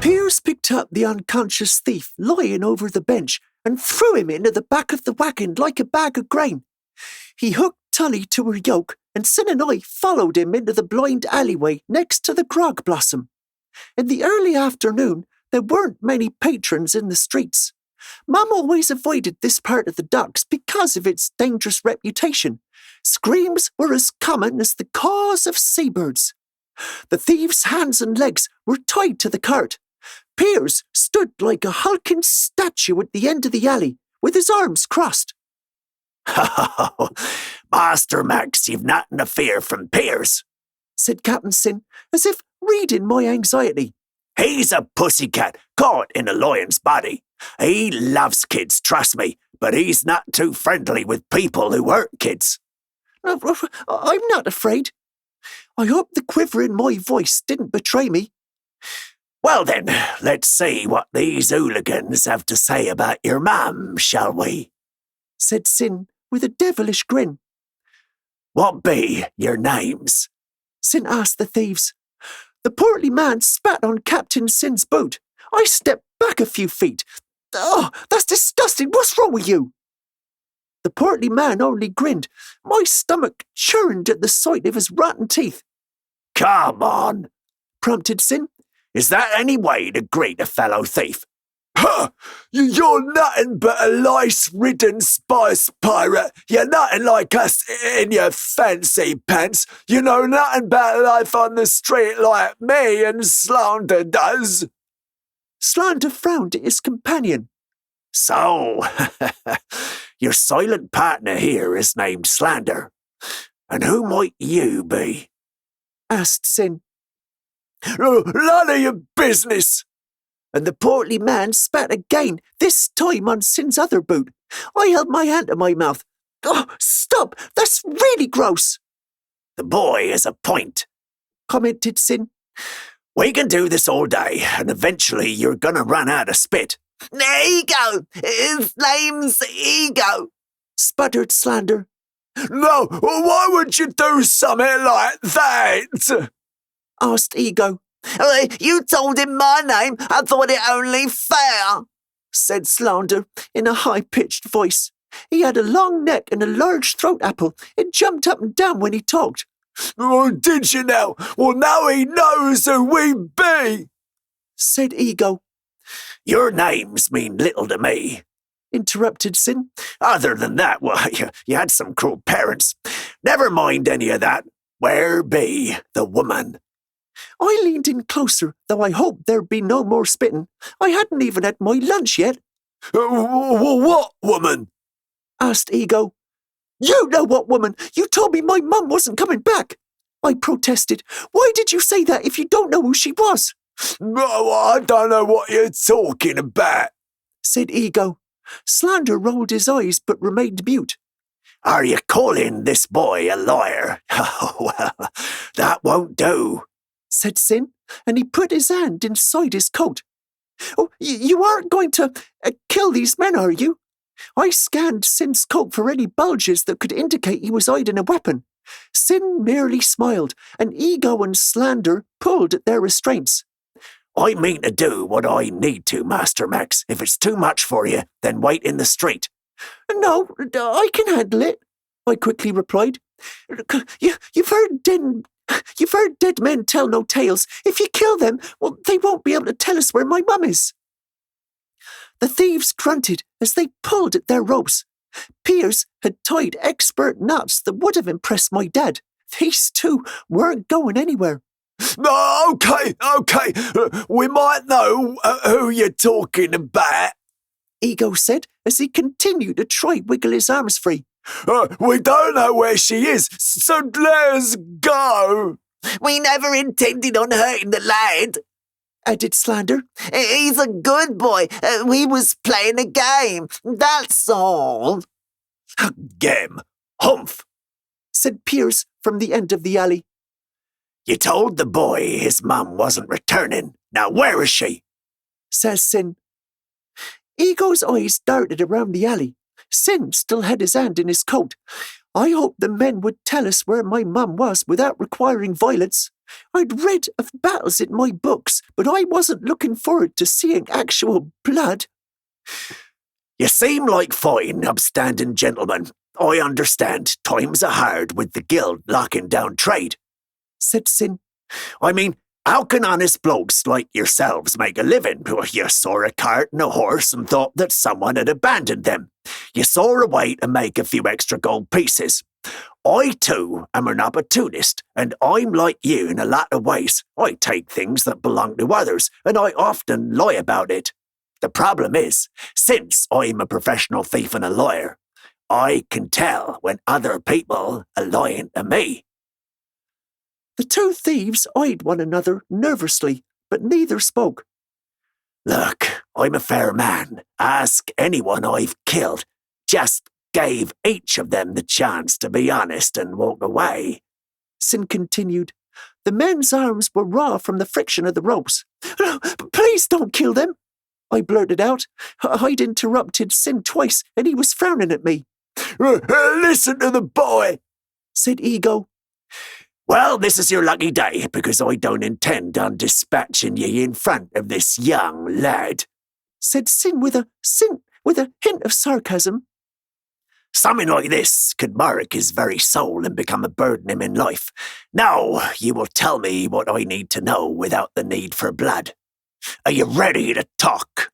Piers picked up the unconscious thief lying over the bench and threw him into the back of the wagon like a bag of grain. He hooked Tully to her yoke, and Cinn and I followed him into the blind alleyway next to the grog blossom. In the early afternoon, there weren't many patrons in the streets. Mum always avoided this part of the docks because of its dangerous reputation. Screams were as common as the caws of seabirds. The thieves' hands and legs were tied to the cart. Piers stood like a hulking statue at the end of the alley, with his arms crossed. "Oh, Master Max, you've nothing to fear from Piers," said Captain Cinn, as if reading my anxiety. "He's a pussycat caught in a lion's body. He loves kids, trust me, but he's not too friendly with people who hurt kids." I'm not afraid. I hope the quiver in my voice didn't betray me. "Well then, let's see what these hooligans have to say about your mum, shall we?" said Cinn with a devilish grin. "What be your names?" Cinn asked the thieves. The portly man spat on Captain Cinn's boot. I stepped back a few feet. "Oh, that's disgusting. What's wrong with you?" The portly man only grinned. My stomach churned at the sight of his rotten teeth. "Come on," prompted Cinn. "Is that any way to greet a fellow thief?" "Huh! You're nothing but a lice-ridden spice pirate. You're nothing like us in your fancy pants. You know nothing about life on the street like me and Slander does." Slander frowned at his companion. "So, your silent partner here is named Slander. And who might you be?" asked Cinn. "None of your business." And the portly man spat again, this time on Cinn's other boot. I held my hand to my mouth. "Oh, stop! That's really gross!" "The boy is a point," commented Cinn. "We can do this all day, and eventually you're gonna run out of spit." "Ego! His name's Ego!" sputtered Slander. "No, why would you do something like that?" asked Ego. "You told him my name. I thought it only fair," said Slander in a high-pitched voice. He had a long neck and a large throat apple. It jumped up and down when he talked. "Oh, did you now? Well, now he knows who we be," said Ego. "Your names mean little to me," interrupted Cinn. "Other than that, well, you had some cruel parents. Never mind any of that. Where be the woman?" I leaned in closer, though I hoped there'd be no more spitting. I hadn't even had my lunch yet. "What woman?" asked Ego. "You know what woman? You told me my mum wasn't coming back," I protested. "Why did you say that if you don't know who she was?" "No, I don't know what you're talking about," said Ego. Slander rolled his eyes but remained mute. "Are you calling this boy a liar? Oh, well, that won't do," said Cinn, and he put his hand inside his coat. "Oh, you aren't going to kill these men, are you?" I scanned Cinn's coat for any bulges that could indicate he was hiding a weapon. Cinn merely smiled, and Ego and Slander pulled at their restraints. "I mean to do what I need to, Master Max. If it's too much for you, then wait in the street." "No, I can handle it," I quickly replied. You've heard dead men tell no tales. If you kill them, well, they won't be able to tell us where my mum is." The thieves grunted as they pulled at their ropes. Piers had tied expert knots that would have impressed my dad. These two weren't going anywhere. Okay. We might know who you're talking about," Ego said as he continued to try wiggle his arms free. "We don't know where she is, so let's go." "We never intended on hurting the lad," added Slander. "He's a good boy. We was playing a game, that's all." "Game, humph," said Piers from the end of the alley. You told the boy his mum wasn't returning. Now where is she? Says Cinn. Ego's eyes darted around the alley. Cinn still had his hand in his coat. I hoped the men would tell us where my mum was without requiring violence. I'd read of battles in my books, but I wasn't looking forward to seeing actual blood. You seem like fine, upstanding gentlemen. I understand times are hard with the guild locking down trade, said Cinn. I mean, how can honest blokes like yourselves make a living? You saw a cart and a horse and thought that someone had abandoned them. You saw a way to make a few extra gold pieces. I, too, am an opportunist, and I'm like you in a lot of ways. I take things that belong to others, and I often lie about it. The problem is, since I'm a professional thief and a liar, I can tell when other people are lying to me. The two thieves eyed one another nervously, but neither spoke. Look, I'm a fair man. Ask anyone I've killed. Just gave each of them the chance to be honest and walk away. Cinn continued. The men's arms were raw from the friction of the ropes. Please don't kill them, I blurted out. I'd interrupted Cinn twice, and he was frowning at me. Listen to the boy, said Ego. Well, this is your lucky day, because I don't intend on dispatching ye in front of this young lad, said Cinn with a hint of sarcasm. Something like this could mark his very soul and become a burden him in life. Now you will tell me what I need to know without the need for blood. Are you ready to talk?